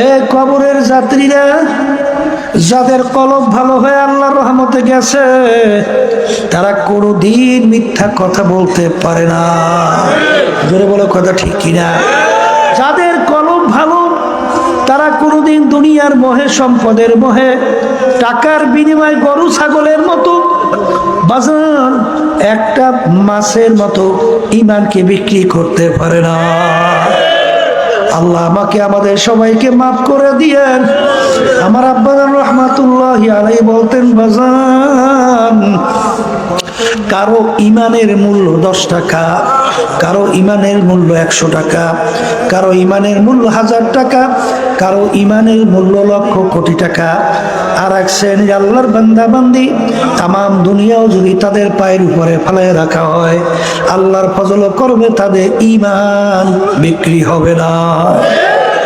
এ কবরের যাত্রীরা, যাদের কলব ভালো হয়ে আল্লাহর রহমতে গেছে, তারা কোনোদিন মিথ্যা কথা বলতে পারে না। জোরে বলো কথা ঠিক কিনা? যাদের কলব ভালো, তারা কোনোদিন দুনিয়ার মোহে, সম্পদের মোহে, টাকার বিনিময়ে গরু ছাগলের মতো বাজান একটা মাছের মতো ঈমানকে বিক্রি করতে পারে না। আল্লাহ আমাকে আমাদের সবাইকে মাফ করে দিয়েন। আমার আব্বা জান রহমাতুল্লাহি আলাইহি বলতেন, বাজান কারো ইমানের মূল্য 10 টাকা, কারো ইমানের মূল্য 100 টাকা, কারো ইমানের মূল্য 1000 টাকা, কারো ইমানের মূল্য লক্ষ কোটি টাকা। আর এক শ্রেণীর আল্লাহর বান্দা বান্দি তাম দুনিয়াও যদি তাদের পায়ের উপরে ফেলায় রাখা হয়, আল্লাহর ফজল করবে, তাদের ইমান বিক্রি হবে না।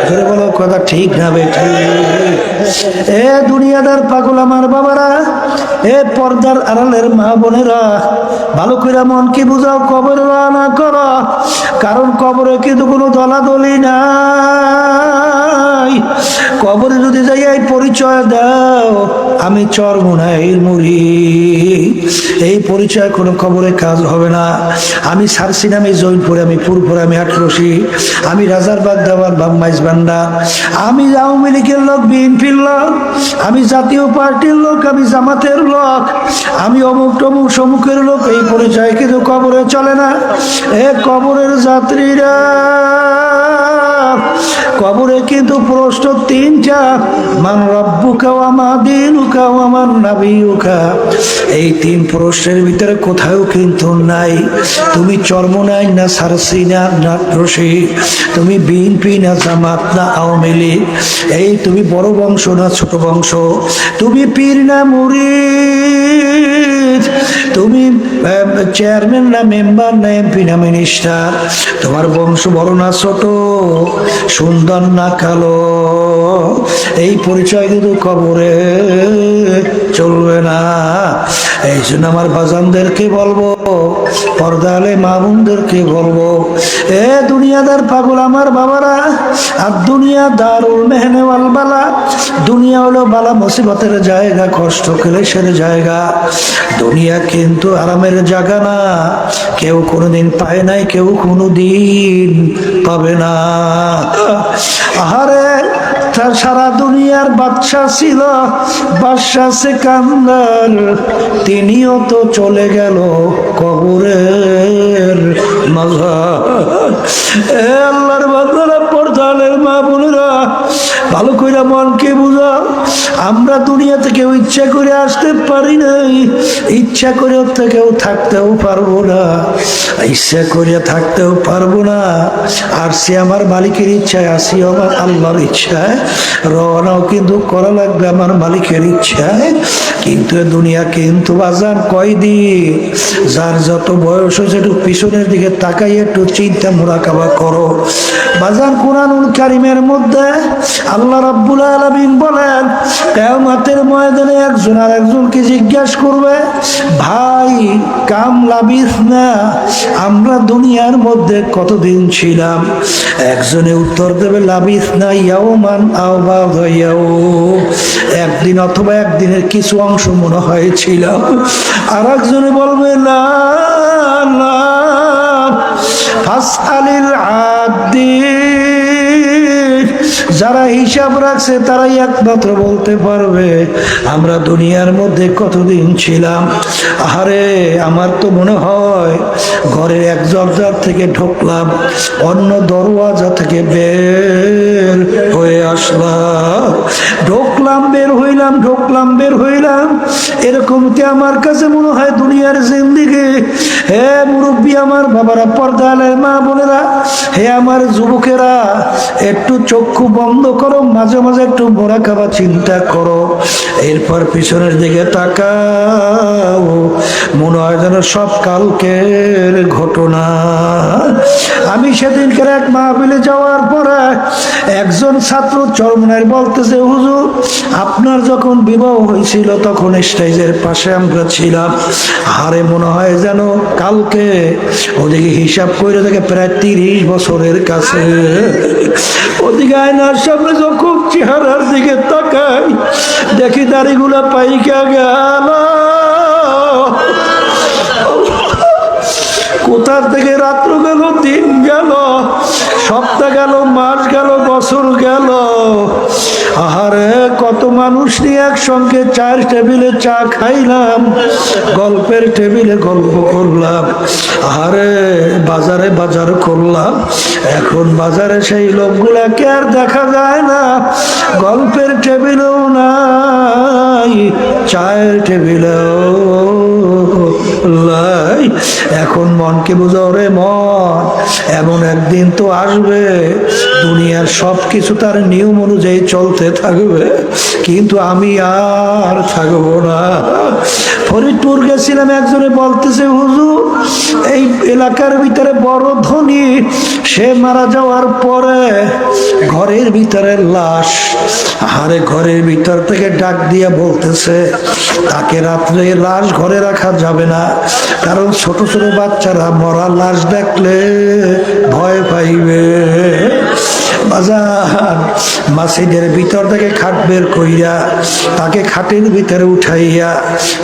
ধরে বলো কথা ঠিক না বেঠিক? এ দুনিয়াদার পাগল আমার বাবারা, এ পর্দার আড়ালের মা বোনেরা, ভালো করে মন কি বুঝাও, কবরে রওনা করো। কারণ কবরে কিন্তু কোনো দলাদলি নাই। কবরে যদি যাই এই পরিচয় দাও, আমি চরমোনাইর মুরিদ, এই পরিচয় কোনো কবরে কাজ হবে না। আমি সারসিন, আমি জৈনপুরে, আমি পুরপুরে, আমি আটরশি, আমি রাজারবাগ দাবার বাম্মাইজ বান্ডা, আমি আওয়ামী লীগের লোক, বিএনপির লোক, আমি জাতীয় পার্টির লোক, আমি জামাতের লোক, আমি অমুক টমুক সমুখের লোক, এই পরিচয় কিন্তু কবরে চলে না। এ কবরের যাত্রীরা, কবরে কিন্তু প্রশ্ন 3টা, মান রব্বুকা ওয়া মা দীনুকা ওয়া মান নাবিয়ুকা। এই 3 প্রশ্নের ভিতরে কোথাও কিন্তু নাই তুমি চরমোনাই না সারসি না নাটরসি, তুমি বিএনপি না জামাত না আওয়ামী লীগ, এই তুমি বড় বংশ না ছোট বংশ, তুমি পীর না মুরিদ, তুমি চেয়ারম্যান না মেম্বার না এমপি না মিনিস্টার, তোমার বংশ বড় না ছোট, সুন্দর না কালো, এই পরিচয় কিন্তু কবরে চলবে না। এই জন্য আমার বাজানদেরকে বলবো, পর্দালে মামুনদেরকে বলবো, এ দুনিয়াদার পাগল আমার বাবারা, আর দুনিয়া দারুল মেহনে ওয়াল বালা, দুনিয়া হলো বালা মুসিবতের জায়গা, কষ্ট ক্লেশের জায়গা। দুনিয়া কিন্তু আরামের জায়গা না। কেউ কোনোদিন পায় নাই, কেউ কোনোদিন পাবে না। আহারে, তার সারা দুনিয়ার বাদশা ছিল বাদশাহ সিকান্দার, তিনিও তো চলে গেল কবরের মাঝার। এ আল্লাহর বান্দারা, পর্দালের মা বোনেরা, ভালো করে মনকে বুঝা। আমরা দুনিয়া থেকে ইচ্ছা করে আসতে পারি নাই, ইচ্ছা করে কেউ থাকতেও পারবো না, ইচ্ছা করে থাকতেও পারবো না। আর সে আমার মালিকের ইচ্ছায়, আসি আমার আল্লাহর ইচ্ছায়, রওনাও কিন্তু করা লাগবে আমার মালিকের ইচ্ছায়। কিন্তু দুনিয়া কিন্তু বাজার কয়দিন, যার যত বয়স হয়েছে একটু পিছনের দিকে তাকাই, একটু চিন্তা মুরাকাবা করো বাজার। কুরআনুল কারীমের মধ্যে আল্লাহ রাব্বুল আলামিন বলেন, কিয়ামতের ময়দানে একজন আর একজনকে জিজ্ঞাসা করবে, ভাই কাম লাবিসনা, আমরা দুনিয়ার মধ্যে কতদিন ছিলাম? একজনে উত্তর দেবে, লাবিসনা ইয়াওমান আও বা'দা ইয়াওম, একদিন অথবা একদিনের কিছু অংশ মনে হয়েছিল। আর একজনে বলবে, না না, ফাসআলিল আদিন, যারা হিসাব রাখছে তারাই একমাত্র বলতে পারবে আমরা দুনিয়ার মধ্যে কতদিন ছিলাম। আরে আমার তো মনে হয় ঘরের এক দরজা থেকে ঢুকলাম, অন্য দরওয়াজা থেকে বের হয়ে আসলাম, ঢুকলাম বের হইলাম, ঢুকলাম বের হইলাম, এরকম কি আমার কাছে মনে হয় দুনিয়ার জিন্দেগি। হে মুরব্বী আমার বাবারা, পর্দালের মা বোনেরা, হে আমার যুবকেরা, একটু চক্ষু বন্ধ করো, মাঝে মাঝে একটু মুরাকাবা চিন্তা করো, এরপর পিছনের দিকে তাকাও, মনে হয় যেন সব কালকের ঘটনা। আমি সেদিনকার এক মাহফিলে যাওয়ার পরে একজন ছাত্র চরমনায় বলতেছে, হুজুর আপনার যখন বিবাহ হয়েছিল তখন স্টেজের পাশে আমরা ছিলাম, আরে মনে হয় যেন কালকে। ওদিকে হিসাব করে দেখে প্রায় 30 বছরের কাছে। ওদিকে আয়নার সামনে যখন চেহারার দিকে তাকাই দেখি দাড়িগুলা পাইকা গেল। কোথা থেকে রাত্র গেল, দিন গেল, সপ্তাহ গেল, মাস গেল, বছর গেল। আহারে কত মানুষ নিয়ে একসঙ্গে চায়ের টেবিলে চা খাইলাম, গল্পের টেবিলে গল্প করলাম, আহারে বাজারে বাজার করলাম। এখন বাজারে সেই লোকগুলাকে আর দেখা যায় না, গল্পের টেবিলেও নাই, চায়ের টেবিলেও নাই। এখন মনকে বুঝাও রে মন, এমন একদিন তো আসবে দুনিয়ার সব কিছু তার নিয়ম অনুযায়ী চলতে থাকবে, কিন্তু আমি আর থাকবো না। ফরিদপুর গেছিলাম, একজনে বলতেছে হুজুর এই এলাকার ভিতরে বড় ধনী, সে মারা যাওয়ার পরে ঘরের ভিতরে লাশ, আরে ঘরের ভিতর থেকে ডাক দিয়া বলতেছে তাকে রাত্রে লাশ ঘরে রাখা যাবে না, কারণ ছোট ছোট বাচ্চারা মরা লাশ দেখলে ভয় পাইবে। বাজার মসজিদের ভিতর থেকে খাট বের কইরা তাকে খাটের ভিতরে উঠাইয়া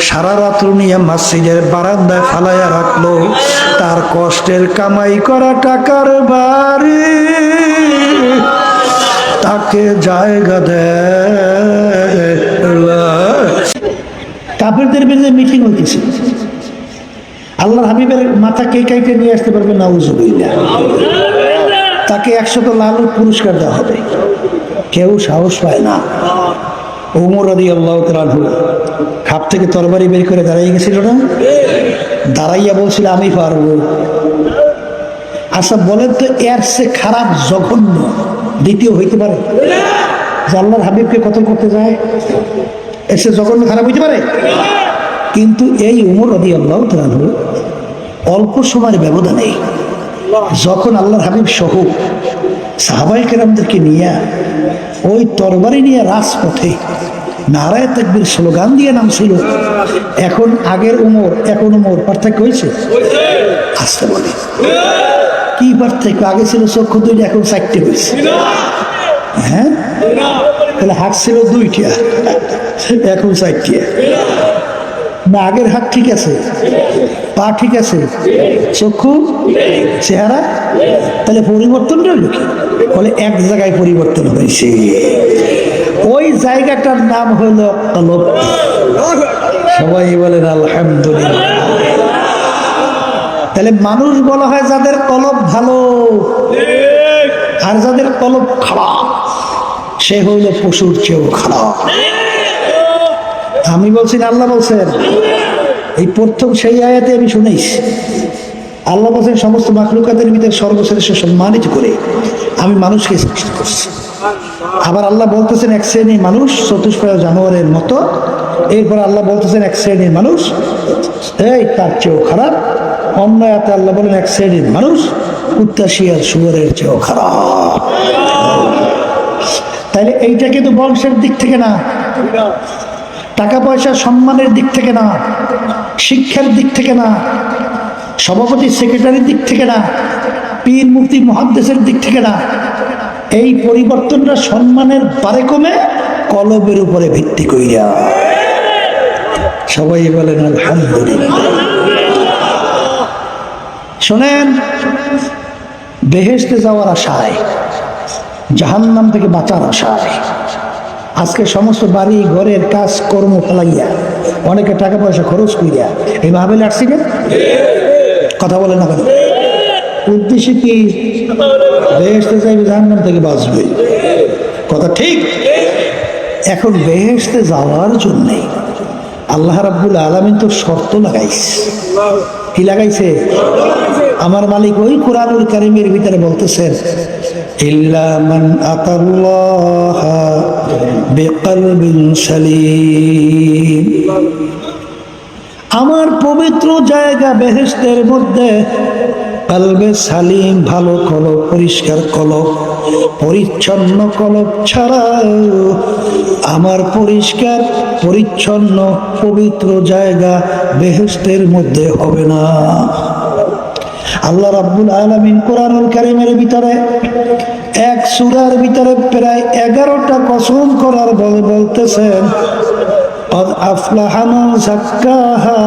সারা রাত্র নিয়ে মসজিদের বারান্দায় ফালাইয়া রাখলো। তার কষ্টের কামাই করা টাকার বাড়ি তাকে জায়গা দেয়। কাফেরদের বিরুদ্ধে মিটিং হইতেছে, আল্লাহর হাবিবের মাথা কে কাইকে নিয়ে আসতে পারবে নাউজুবিল্লাহ, তাকে 100 লালুর পুরস্কার দেওয়া হবে। কেউ সাহস পায় না। ওমর রাদিয়াল্লাহু তাআলা আনহু খাপ থেকে তরবারি বের করে দাঁড়াইয়া গেছিল না, দাঁড়াইয়া বলছিল আমি পারবো। আচ্ছা বলেন তো এর সে খারাপ জঘন্য দ্বিতীয় হইতে পারে? যে আল্লাহর হাবিবকে কতল করতে যায়, এর সে জঘন্য খারাপ হইতে পারে? কিন্তু এই ওমর রাদিয়াল্লাহু তাআলা আনহু অল্প সময়ের ব্যবধানে যখন আল্লাহর হাবিব সহ সাহাবায়ে কেরামদেরকে নিয়ে ওই তরবারি নিয়ে রাজপথে নারায়ে তাকবীর স্লোগান দিয়ে নামছিল, এখন আগের উমর এখন উমর পার্থক্য হয়েছে? আসতে বলে কি পার্থক্য? আগে ছিল চক্ষু 2টা, এখন 4টে হয়েছে। হ্যাঁ, তাহলে হাত ছিল 2টা, এখন 4টে। না আগের হাত ঠিক আছে, পা ঠিক আছে, চক্ষু চেহারা, তাহলে পরিবর্তনটা হলো কি? বলে এক জায়গায় পরিবর্তন হয়েছে, ওই জায়গাটার নাম হলো কলব। সবাই বলেন আলহামদুলিল্লাহ। তাহলে মানুষ বলা হয় যাদের কলব ভালো, আর যাদের কলব খারাপ সে হইল পশুর চেয়েও খারাপ। আমি বলছি না আল্লাহ বলছেন? এই প্রথম সেই আয়াতে আমি শুনেছি আল্লাহ বলছেন সমস্ত মাখলুকাতের ভিতরে সর্বশ্রেষ্ঠ সম্মানিত করে আমি মানুষকে সৃষ্টি করছি। আবার আল্লাহ বলতেছেন এক শ্রেণীর মানুষ চতুষ্পায় জানোয়ারের মতো, এরপর আল্লাহ বলতেছেন এক শ্রেণীর মানুষ এই তার চেয়েও খারাপ। অন্য আয়াতে আল্লাহ বলেন এক শ্রেণীর মানুষ কুত্তা শিয়াল শুয়োরের চেয়েও খারাপ। তাইলে এইটা কিন্তু বংশের দিক থেকে না, টাকা পয়সা সম্মানের দিক থেকে না, শিক্ষার দিক থেকে না, সভাপতি সেক্রেটারির দিক থেকে না, পীর মুফতি মুহাদ্দিসের দিক থেকে না। এই পরিবর্তনটা সম্মানের বারে কমে কলবের উপরে ভিত্তি কইরা। সবাই বলেন আলহামদুলিল্লাহ। শোনেন, বেহেশতে যাওয়ার আশায়, জাহান্নাম থেকে বাঁচার আশায় আজকে সমস্ত বাড়ি ঘরের কাজ কর্ম ফেলাইয়া অনেকে টাকা পয়সা খরচ করিয়া এই মাহফিলে আসছি না? কথা বলে না কেন? উদ্দেশ্য কি? বেহেশতে যাইবে, জাহান্নাম থেকে বাঁচবে। কথা ঠিক। এখন বেহেশতে যাওয়ার জন্যে আল্লাহ রাব্বুল আলামিন তো শর্ত লাগাইছে। কি লাগাইছে? আমার মালিক ওই কোরআনুল কারীমের ভিতরে বলতেছেন ইল্লা মান আতাল্লাহ বিকলবিন সালিম। আমার পবিত্র জায়গা বেহেশতের মধ্যে কলবে সালিম, ভালো কলব, পরিষ্কার কলব, পরিচ্ছন্ন কলব ছাড়া আমার পরিষ্কার পরিচ্ছন্ন পবিত্র জায়গা বেহেশতের মধ্যে হবে না। আল্লাহ রাব্বুল আলামিন কোরআনুল কারীমের ভিতরে এক সূরার ভিতরে প্রায় 11টা কসম করার বলে বলতেছেন قد أفلح من زكاها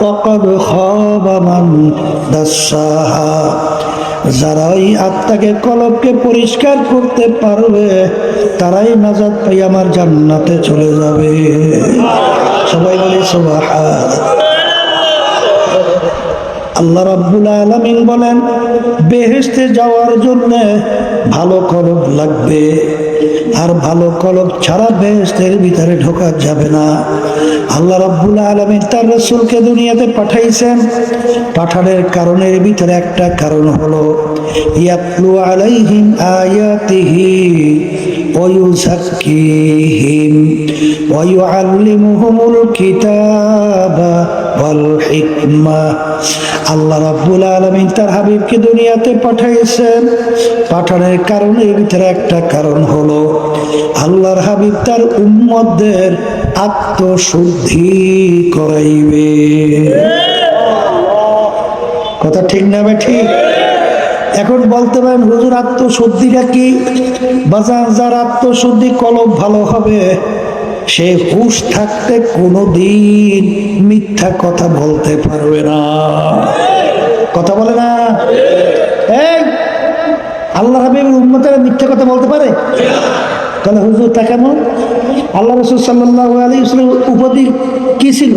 وقد خاب من دساها। যারা ওই আত্মাকে কলবকে পরিষ্কার করতে পারবে তারাই নাজাত পাই আমার জান্নাতে চলে যাবে। সবাই বলে সুবহান। আল্লাহ রাব্বুল আলামিন বলেন বেহেশতে যাওয়ার জন্য ভালো কলব লাগবে, আর ভালো কলব ছাড়া বেহেশতের ভিতরে ঢোকা যাবে না। আল্লাহ রাব্বুল আলামিন তার রাসূলকে দুনিয়াতে পাঠাইছেন, পাঠানোর কারণের ভিতরে একটা কারণ হলো ইয়াতলু আলাইহিম আয়াতিহি ওয়া ইউযাক্কিহিম ওয়া ইউআল্লিমুহুমুল কিতাবা ওয়াল হিকমা। আল্লাহ রাব্বুল আলামিন তার হাবিবকে দুনিয়াতে পাঠাইছেন, পাঠানোর কারণের ভিতরে একটা কারণ হলো আল্লাহর হাবিব তার উম্মতদের আত্মশুদ্ধি করাইবে। কথা ঠিক না ভাই? ঠিক। এখন বলতে পারেন হুজুর আত্মশুদ্ধিটা কি? বাজার যার আত্মশুদ্ধি কলব ভালো হবে সে হুঁশ থাকতে কোনোদিন মিথ্যা কথা বলতে পারবে না। কথা বলে না? এই আল্লাহ হাবিবের উম্মতেরা মিথ্যা কথা বলতে পারে? তাহলে হুজুর তা কেমন? আল্লাহ রাসূল সাল্লাল্লাহু আলাইহি ওয়াসাল্লাম উপাধি কি ছিল?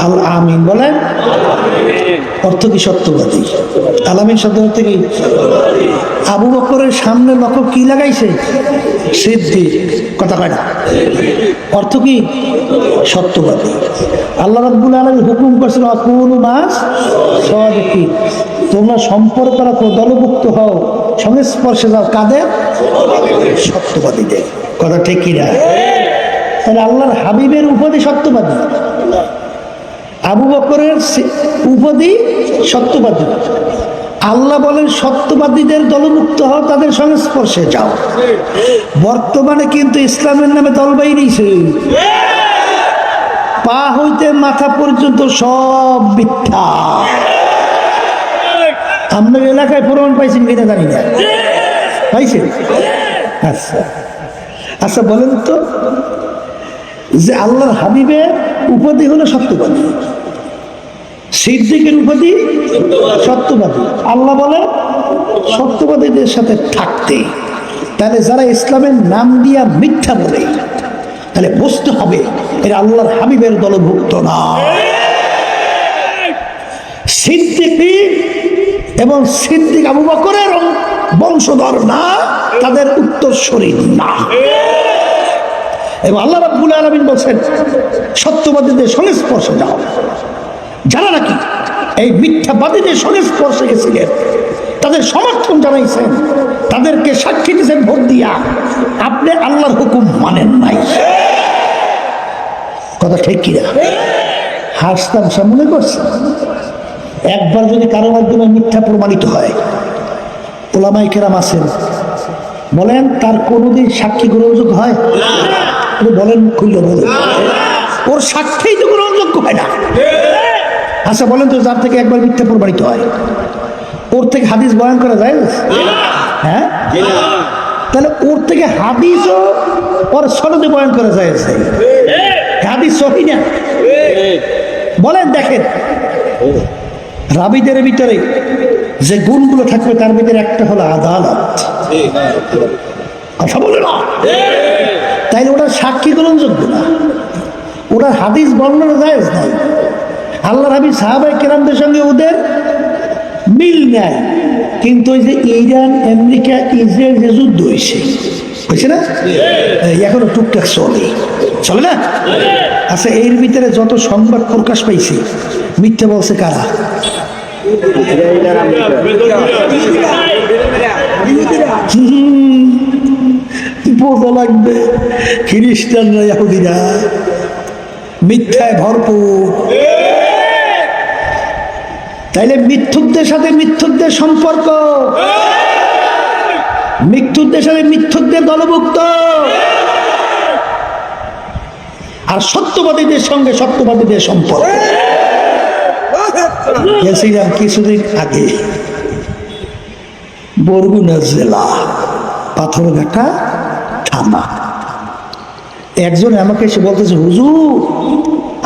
আল আমিন। বলেন অর্থ কি? সত্যবাদী। আলামিন শব্দ অর্থ কি? আবু বকরের সামনে লক্ষ্য কি লাগাইছে? সিদ্দিক। কথা কয় না? অর্থ কি? সত্যবাদী। আল্লাহ রাব্বুল আলামিন হুকুম করেছেন আকুনু মাস সাদিকিন, তোমরা সম্পর্ক রাখো, দলভুক্ত হও, সংস্পর্শে যাও কাদের? সত্যবাদীদের। কথা ঠিক কি না? তাহলে আল্লাহর হাবিবের উপাধি সত্যবাদী, আবু বকরের উপাধি সত্যবাদী। আল্লাহ বলেন সত্যবাদীদের দলভুক্ত হও, তাদের সংস্পর্শে যাও। বর্তমানে কিন্তু ইসলামের নামে দল বাইরেছে, পা হইতে মাথা পর্যন্ত সব মিথ্যা। আপনার এলাকায় প্রমাণ পাইছেন কিনা জানি না, পাইছেন? আচ্ছা আচ্ছা, বলেন তো যে আল্লাহর হাবিবের উপাধি হলো সত্যবাদী, সিদ্দিকের উপাধি সত্যবাদী। আল্লাহ বলে সত্যবাদীদের সাথে থাকতে। তাহলে যারা ইসলামের নাম দিয়া মিথ্যা বলে তাহলে বুঝতে হবে এরা আল্লাহর হাবিবের দলভুক্ত না। সিদ্দিক এবং সিদ্দিক আবু বকরের বংশধর না, তাদের উত্তরসূরি না। এবং আল্লাহ রাব্বুল আলামিন বলছেন সত্যবাদীদের সংস্পর্শে যাও। যারা নাকি এই মিথ্যাবাদীদের সংস্পর্শে গেছিলেন, তাদের সমর্থন জানাইছেন, তাদেরকে সাক্ষী দিয়েছেন ভোট দিয়া, আপনি আল্লাহর হুকুম মানেন নাই। কথা ঠিক কিনা? হাসতাম সব মনে করছে। একবার যদি কারো মাধ্যমে মিথ্যা প্রমাণিত হয়, ওলামায়ে কেরাম আছেন বলেন তার কোনোদিন সাক্ষী গ্রহণযোগ্য হয়? বলেন খুললে বলেন, ওর সাক্ষী তো গ্রহণযোগ্য হয় না। আচ্ছা বলেন তো, যার থেকে একবার মিথ্যা প্রমাণিত হয় ওর থেকে হাদিস বয়ান করা যায়? হ্যাঁ, তাহলে ওর থেকে হাদিসও ওর সনদে বয়ান করা যায়? হাদিস সহি না? বলেন দেখেন, রাবীদের ভিতরে যে গুণগুলো থাকবে তার ভিতরে একটা হলো আদালত। কথা বলে না? তাইলে ওটা সাক্ষী গ্রহণযোগ্য না, ওটা হাদিস বর্ণনা যায় নাই। আল্লাহর হাবিব সাহাবায়ে কেরামদের সঙ্গে ওদের মিল নেয়, কিন্তু ওই যে ইরান আমেরিকা ইসরায়েল যে যুদ্ধ হয়েছে না, এখনো টুকটাক চলে না? আচ্ছা, এর ভিতরে যত সংবাদ প্রকাশ পাইছে মিথ্যে বলছে কারা? বোঝা লাগবে খ্রিস্টানরা, ইহুদিরা মিথ্যায় ভরপুর। তাইলে মিথ্যুকদের সাথে মিথ্যুকদের সম্পর্ক, মিথ্যুকদের সাথে মিথ্যুকদের দলভুক্ত, আর সত্যবাদীদের সঙ্গে সত্যবাদীদের সম্পর্ক। গেছিলাম কিছুদিন আগে বরগুনা জেলা, পাথরঘাটা থানা। একজন আমাকে এসে বলতেছে, হুজুর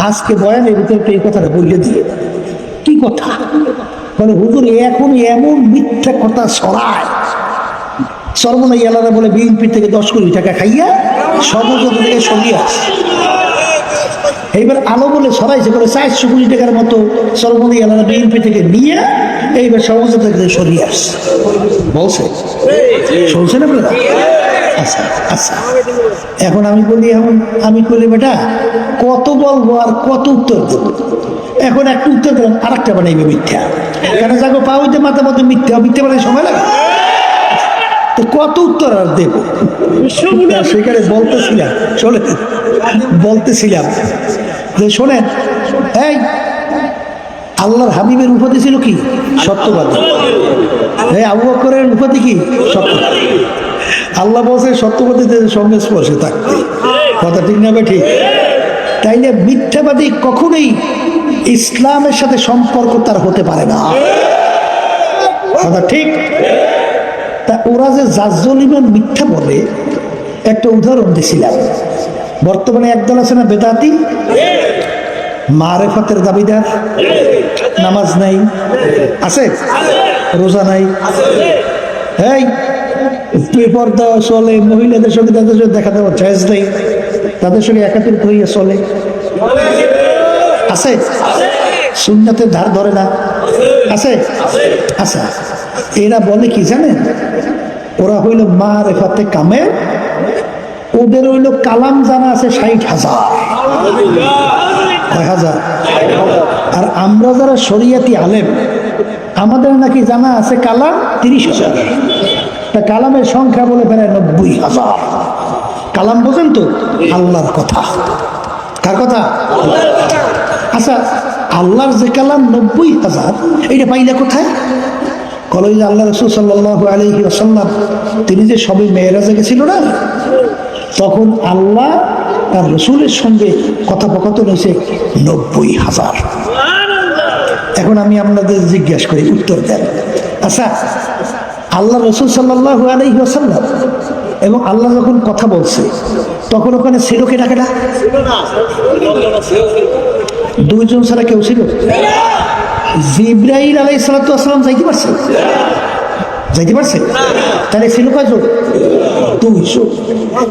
আজকে বয়ানের ভিতরে এই কথাটা বললে দিয়ে। কি কথা? বলে হুজুর এখন এমন মিথ্যা কথা ছড়ায়, সর্বনাই আলাদা বলে বিএনপি থেকে 10 কোটি টাকা খাইয়া সর্বত থেকে সরিয়ে আসে। এইবার আলো বলে ছড়াইছে, বলে 400 কোটি টাকার মতো সর্বনাই আলাদা বিএনপি থেকে নিয়ে এইবার সর্বত থেকে সরিয়ে আসছে বলছে। শুনছেন আপনারা? আচ্ছা আচ্ছা, এখন আমি বলি, আমি বলি বেটা কত বলবো আর কত উত্তর দেবো? এখন একটা উত্তর দিলাম, আর একটা বানাইবে মিথ্যা। কেন যাবো পা হইতে মাথা মতো মিথ্যা মিথ্যা বানাই সময় লাগে, তো কত উত্তর আর দেব? সেখানে বলতেছিলাম যে শোনেন, এই আল্লাহর হাবিবের উপাধি ছিল কি? সত্যবাদী। এই আবু বকরের উপাধি কি? সত্যবাদী। আল্লাহ বলছে সত্যবাদীদের সঙ্গে স্পর্শে থাকতে। কথা ঠিক না বে ঠিক? তাইলে মিথ্যাবাদী কখনোই ইসলামের সাথে সম্পর্ক তার হতে পারে না। কথা ঠিক? তা ওরা যে জাজ্জলিমের মিথ্যা বলে, একটা উদাহরণ দিছিলাম। বর্তমানে একদল আছে না বেদাতি, মারেফতের দাবিদার, নামাজ নাই, আছে রোজা নাই, এই বেপরদা চলে, মহিলাদের সঙ্গে তাদের সঙ্গে দেখা দেওয়া জায়েজ নেই, তাদের সঙ্গে একাত্রিত হইয়া চলে, আছে সুন্নাতের ধার ধরে না, আছে। আচ্ছা, এরা বলে কি জানেন? ওরা হইল মারেফতে কামে, ওদের হইল কালাম জানা আছে 60,000। আর আমরা যারা শরিয়াতি আলেম, আমাদের নাকি জানা আছে কালাম 30,000। তা কালামের সংখ্যা বলে প্রায় 90,000। কালাম বোঝেন তো? আল্লাহর কথা। কার কথা? আচ্ছা, আল্লাহর যে কালাম 90,000, এটা পাইলে কোথায়? কলেজ আল্লাহ রাসূল সাল্লাল্লাহু আলাইহি ওয়াসাল্লাম তিনি যে সবে মেরাজে গেছিল না, তখন আল্লাহ তার রসুলের সঙ্গে কথোপকথন হয়েছে 90,000। এখন আমি আপনাদের জিজ্ঞাসা করি, উত্তর দেন। আচ্ছা, আল্লাহ রসুল সাল্লাল্লাহু আলাইহি ওয়াসাল্লাম এবং আল্লাহ যখন কথা বলছে, তখন ওখানে ছিল কেটা কেটা? দুইজন ছাড়া কেউ ছিল? জিবরাইল আলাইহিস সালাম যাইতে পারছে? যাইতে পারছে? তাহলে ছিল কয়জন? 200।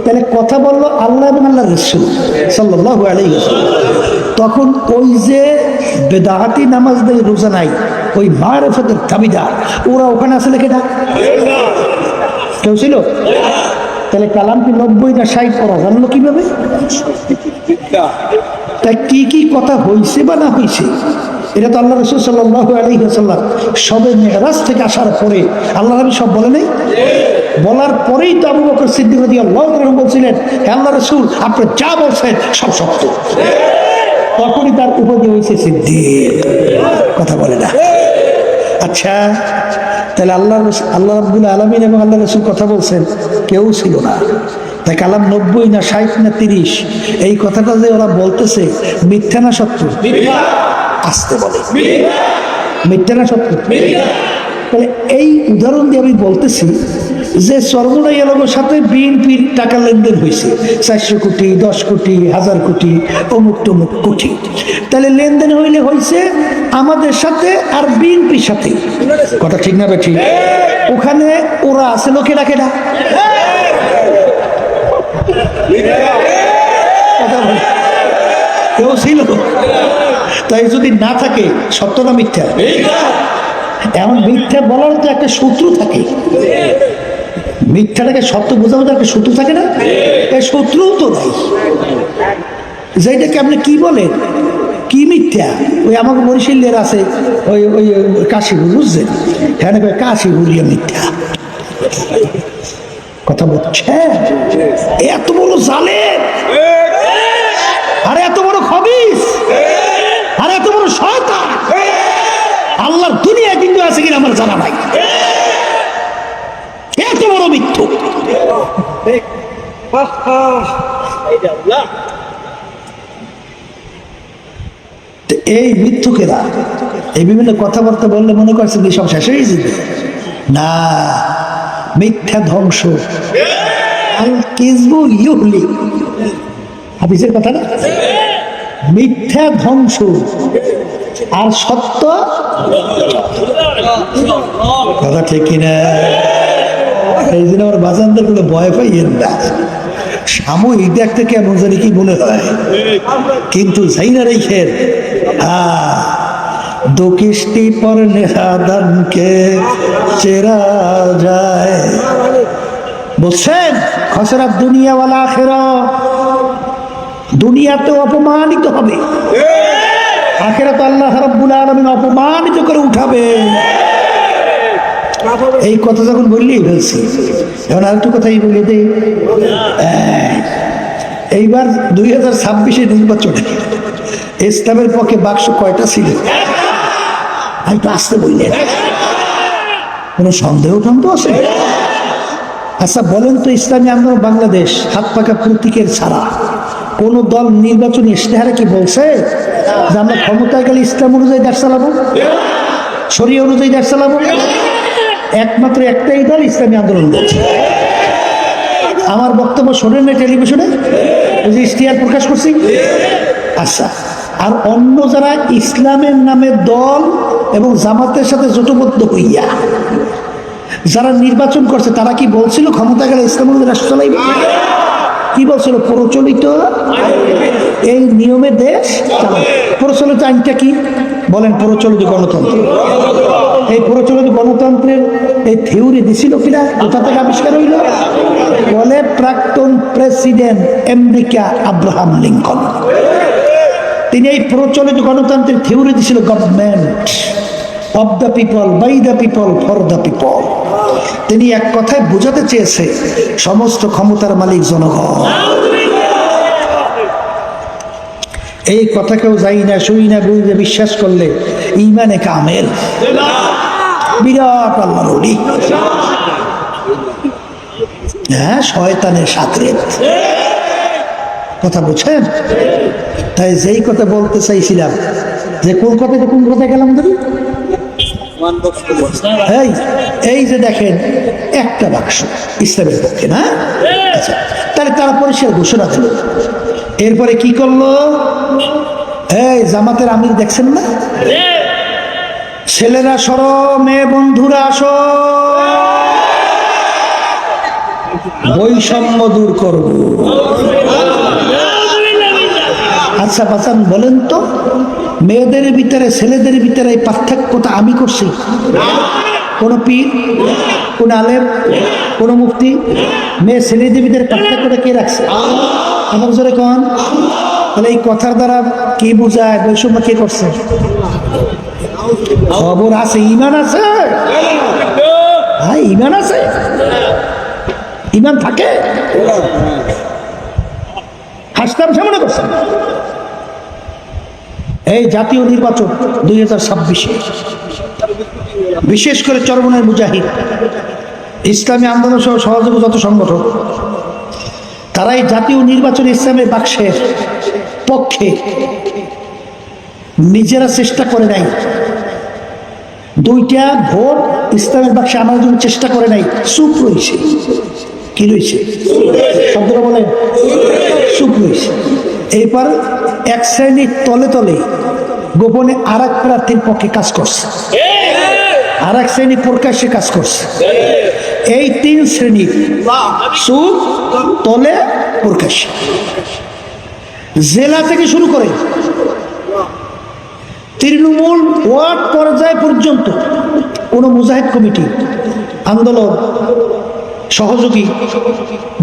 তাহলে কথা বললো আল্লাহ এবং আল্লাহ রাসূল সাল্লাল্লাহু আলাইহি ওয়াসাল্লাম। তখন ওই যে বেদাতি নামাজ দেয়, রোজা নাই, ওই মারেফতের দাবিদার, ওরা ওখানে আসলে কেটা? কেউ ছিল? তাহলে কালাম কি 90 না 60 পড়া জানলো কিভাবে? তাই কি কি কথা হয়েছে বা না হয়েছে, এটা তো আল্লাহ রাসূল সাল্লাল্লাহু আলাইহি ওয়াসাল্লাম সবে মেরাজ থেকে আসার পরে আল্লাহ নবী সব বলে নাই? বলার পরেই তো আবু বকর সিদ্দিক রাদিয়াল্লাহু আনহু বলছিলেন, হে আল্লাহর রাসূল আপনি যা বলছেন সব সত্য। তখনই তার উপাধি হয়েছে সিদ্দিক। কথা বলে না? আচ্ছা, তাহলে আল্লাহ রাব্বুল আলামিন এবং আল্লাহ রাসূল কথা বলছেন, কেউ ছিল না। তাই কালাম 90 না 60 না 30, এই কথাটা যে ওরা বলতেছে, মিথ্যা না সত্য? আসতে বলে মিথ্যা না সত্য? তাহলে এই উদাহরণ দিয়ে আমি বলতেছি যে সর্বনাই আলমের সাথে বিএনপির টাকা লেনদেন হয়েছে 400 কোটি, 10 কোটি, 1000 কোটি, অমুক টমুক কোটি। তাহলে লেনদেন হইলে হয়েছে আমাদের সাথে আর বিএনপির সাথে। কথা ঠিক না ঠিক? ওখানে ওরা আছে লোকেরা কেডা? কেউ ছিল? তাই যদি না থাকে, সত্য না মিথ্যা? এমন মিথ্যা বলার তো একটা সূত্র থাকে, মিথ্যাটাকে সত্য বোঝাবো তো একটা সূত্র থাকে না? এই সূত্রও তো নাই। যেটাকে আপনি কি বলেন, কি মিথ্যা? ওই আমাকে বরিশালের আছে ওই ওই কাশীপুর, বুঝছেন? হ্যাঁ, কাশীপুরিয়া মিথ্যা। কথা বলছে এত বড় জালেম, আর এত বড় খবিস, আর এত বড় শয়তান আল্লাহর দুনিয়া কিন্তু আছে কিনা আমার জানা নাই। এত বড় মিথ্যু। এই মিথ্যুকেরা এই বিভিন্ন কথাবার্তা বললে মনে করছেন যে সব শেষ হয়ে যাবে। না, মিথ্যা ধ্বংস। আল কিযবু ইউহলিক, হাদিসের কথা না? মিথ্যা ধ্বংস আর সত্য কথা ঠিক কিনা? এই জন্য আমার বাজানদের কোনো ভয় পাইয়েন না। সাময়িক দেখতে কেমন জানি কি মনে হয়, কিন্তু যাইনা রেখেন দো কিস্তি পর নেহাদানকে চেরা যায়। বলছেন খসরা দুনিয়া ওয়াল আখিরা, দুনিয়াতে অপমানিত হবে, আখিরাতে আল্লাহ রাব্বুল আলামিন অপমানিত করে উঠাবে। এই কথা যখন বললেই ফেলছি, এখন আরেকটু কথাই বলে দেই। এইবার 2026 নির্বাচনে ইসলামের পক্ষে বাক্স কয়টা ছিল? আমি তো আসতে বললেন, কোনো সন্দেহ টন্দেহ আছে? আচ্ছা বলেন তো, ইসলামী আন্দোলন বাংলাদেশ হাত পাকা প্রতীকের ছাড়া কোন দল নির্বাচনী ইশতেহারে কি বলছে যে আমরা ক্ষমতায় গেলে ইসলাম অনুযায়ী দেশ চালাবো, শরীয়ত অনুযায়ী দেশ চালাবো? একমাত্র একটাই দল ইসলামী আন্দোলন বলছে। আমার বক্তব্য শোনেন না টেলিভিশনে, ওই যে ইশতেহার প্রকাশ করছি। আচ্ছা, আর অন্য যারা ইসলামের নামে দল এবং জামাতের সাথে জোটবদ্ধ হইয়া যারা নির্বাচন করছে, তারা কি বলছিল ক্ষমতা গেলে ইসলাম অনুযায়ী রাষ্ট্র চালাইবে? কি বলছিল? প্রচলিত এই নিয়মে দেশ চালাবে। প্রচলিত আইনটা কি বলেন? প্রচলিত গণতন্ত্র। এই প্রচলিত গণতন্ত্রের এই থিওরি দিছিল কিনা, কোথা থেকে আবিষ্কার হইল? বলে প্রাক্তন প্রেসিডেন্ট আমেরিকা আব্রাহাম লিঙ্কন। তিনি এই প্রচলিত গণতন্ত্রের থিওরি দিছিল, government of the people, by the people, for the people. তিনি এক কথায় বোঝাতে চেয়েছে সমস্ত ক্ষমতার মালিক জনগণ। এই কথা কেউ যাই না, শুই না, বুঝে বিশ্বাস করলে ইমানে কামেল, বিরাট আল্লাহর ওলি। হ্যাঁ, শয়তানের সাথে কথা বুঝছেন? তাই যেই কথা বলতে চাইছিলাম, যে কোন কথায় গেলাম ধরি, এই যে দেখেন একটা বাক্স ইসলামের পক্ষে না। আচ্ছা, তাহলে তারা পরিষ্কার ঘোষণা দিল। এরপরে কি করলো? এই জামাতের আমির দেখছেন না, ছেলেরা সরো, মেয়ে বন্ধুরা আসো, বৈষম্য দূর করব। আচ্ছা বাচান বলেন তো, মেয়েদের ভিতরে ছেলেদের ভিতরে এই পার্থক্যটা আমি করছি? কোন পীর, কোন আলেম, কোন মুফতি? মেয়ে ছেলেদের ভিতরে পার্থক্যটা কে রাখছে? আমার জোরে কন। তাহলে এই কথার দ্বারা কি বোঝায়? বৈষম্য কে করছে? খবর আছে, ইমান আছে ভাই, ইমান আছে, ইমান থাকে। হাসতাম সামনে করছেন। এই জাতীয় নির্বাচন 2026 বিশেষ করে চরমনাই মুজাহিদ, ইসলামী আন্দোলন সহ সহযোগী যত সংগঠন, তারা এই জাতীয় নির্বাচন ইসলামের বাক্সের পক্ষে নিজেরা চেষ্টা করে নাই। দুইটা ভোট ইসলামের বাক্সে আনার জন্য চেষ্টা করে নাই, চুপ রয়েছে। কি রয়েছে? শব্দটা বলেন, চুপ রয়েছে। এইবার এক শ্রেণীর তলে তলে গোপনে আর এক প্রার্থীর পক্ষে কাজ করছে, আর এক শ্রেণী প্রকাশ্যে কাজ করছে। এই তিন শ্রেণী, চুপ, তলে, প্রকাশ্যে, জেলা থেকে শুরু করে তৃণমূল ওয়ার্ড পর্যায় পর্যন্ত কোনো মুজাহিদ কমিটি, আন্দোলন, সহযোগী,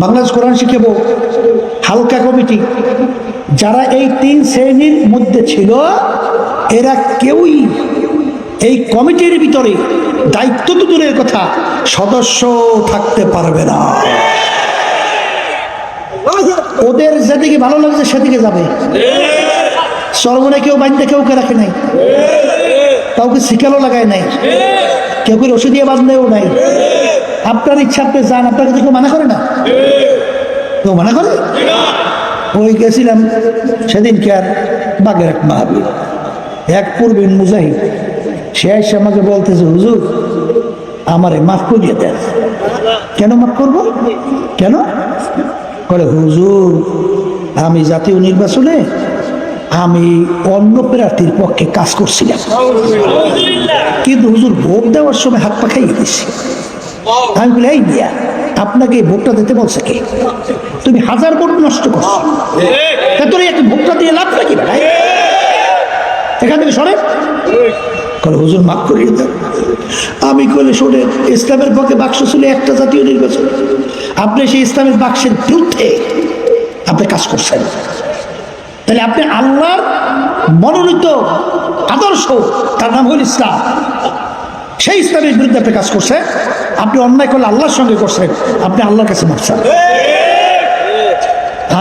বাংলাদেশ কোরআন শিক্ষা বোর্ড, হালকা কমিটি, যারা এই তিন শ্রেণীর মধ্যে ছিল, এরা কেউই এই কমিটির ভিতরে দায়িত্ব তো দূরের কথা, সদস্য থাকতে পারবে না। ওদের যেদিকে ভালো লাগছে সেদিকে যাবে। সর্বনে কেউ বাঁধতে কেউ রাখে নাই, কাউকে শিকালও লাগায় নাই, কেউ রশি দিয়ে বাঁধলেও নাই। আপনার ইচ্ছা আপনি যান, আপনাকে কেউ মানা করে না, কেউ মানা করে। ওই গেছিলাম সেদিনকে আর বাগের এক মাহাবীর, এক পূর্বের মুজাহিদ, সে এসে আমাকে বলতেছে, হুজুর আমারে মাফ করিয়ে দেন। কেন মাফ করবো? কেন? বলে হুজুর আমি জাতীয় নির্বাচনে আমি অন্য প্রার্থীর পক্ষে কাজ করছিলাম, কিন্তু হুজুর ভোট দেওয়ার সময় হাত পা খাইয়ে দিছি। আমি বলি এই মিয়া আপনাকে ভোটটা দিতে বলছে কে? তুমি 1000 ভোট নষ্ট করছো, তোর একটা ভোটটা দিয়ে লাভ নাকি ভাই? এখান থেকে সরে হুজুর মাফ করিয়ে দেন। আমি কইলে শোনে ইসলামের পক্ষে বাক্স ছিল একটা জাতীয় নির্বাচন, আপনি সেই ইসলামের বাক্সের বিরুদ্ধে আপনি কাজ করছেন, তাহলে আপনি আল্লাহর মনোনীত আদর্শ, তার নাম হল ইসলাম, সেই ইসলামের বিরুদ্ধে আপনি কাজ করছেন। আপনি অন্যায় করলে আল্লাহর সঙ্গে করছেন, আপনি আল্লাহর কাছে মাফ চান।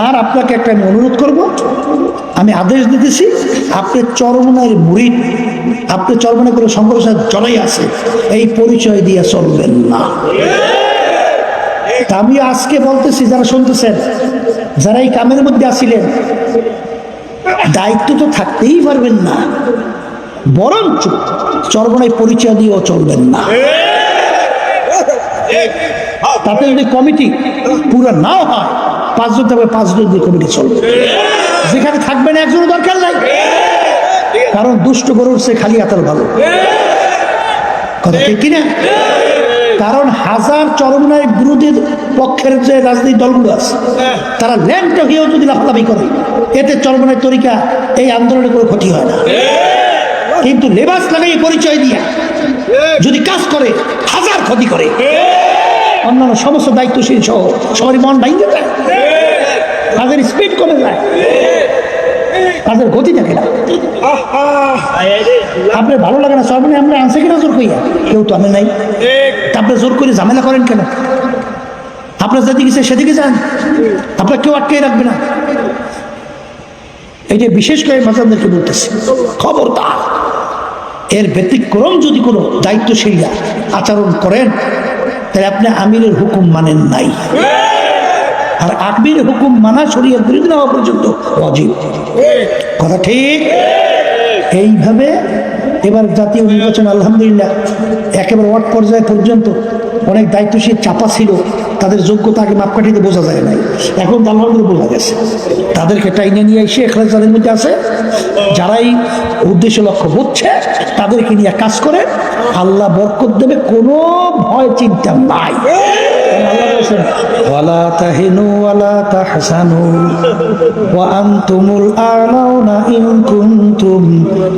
আর আপনাকে একটা আমি অনুরোধ করব, আমি আদেশ দিতেছি, আপনি চরমনায়ের মুরিদ, আপনি চরমনায় করে সংঘর্ষ জড়াই আছে, এই পরিচয় দিয়ে চলবেন না। তা আমি আজকে বলতেছি, যারা শুনতেছেন, যারা এই কামের মধ্যে আসিলেন, দায়িত্ব তো থাকতেই পারবেন না, বরঞ্চ চরমনায় পরিচয় দিয়েও চলবেন না। তাতে যদি কমিটি পুরো নাও হয়, 5 জন থাকবে, 5 জন দিয়ে কমিটি চলবে। যেখানে থাকবে না একজনের দরকার নাই, কারণ দুষ্ট গরুর সে খালি আতাল ভালো, কথা ঠিক কিনা? কারণ 1000 চরমনায় বিরোধীর পক্ষের যে রাজনৈতিক দলগুলো আছে, তারা ল্যাংটা হয়েও যদি লাফালাফি করে, এতে চরমনায় তরিকা এই আন্দোলনে কোনো ক্ষতি হয় না। কিন্তু লেবাস লাগাই পরিচয় দিয়া যদি কাজ করে, 1000 ক্ষতি করে। অন্যান্য সমস্ত দায়িত্বশীল সহ সবারই মন ভাঙতে যায়, তাদের স্পিড কমে যায়, তাদের গতি থাকে না। আপনার ভালো লাগে না সর্বনে আমরা আনছে কিনা জোর কইয়া? কেউ তো আমি নাই, আপনি জোর করে ঝামেলা করেন কেন? আপনার যেদিকে সেদিকে যান, আপনার কেউ আটকে রাখবে না। এইটা বিশেষ করে মাঝাদেরকে বলতেছি, খবরদার এর ব্যতিক্রম যদি কোনো দায়িত্বশীলরা আচরণ করেন, তাহলে আপনি আমিরের হুকুম মানেন নাই। আর আমিরের হুকুম মানা শরীয়ত বিরোধী না হওয়া পর্যন্ত ওয়াজিব, কথা ঠিক? এইভাবে এবার জাতীয় নির্বাচন আলহামদুলিল্লাহ একেবারে ওয়ার্ড পর্যায় পর্যন্ত অনেক দায়িত্বশীল চাপা ছিল, তাদের যোগ্যতা আগে মাপকাঠিতে বোঝা যায় নাই, এখন তো আলহামদুলিল্লাহ বোঝা গেছে। তাদেরকে টাইনে নিয়ে এসে এখানে যাদের মধ্যে আছে, যারাই উদ্দেশ্য লক্ষ্য বুঝছে, তাদেরকে নিয়ে কাজ করে আল্লাহ বরকত দেবে, কোনো ভয় চিন্তা নাই। আল্লাহ বলেছেন ওয়ালা তাহিনু ওয়ালা তাহসানু ওয়া আনতুমুল আ'লাউনা ইন কুনতুম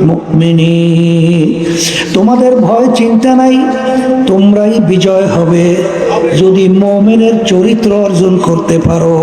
মুমিনিন। তোমাদের ভয় চিন্তা নাই, তোমরাই বিজয় হবে যদি মুমিনের চরিত্র অর্জন করতে পারো।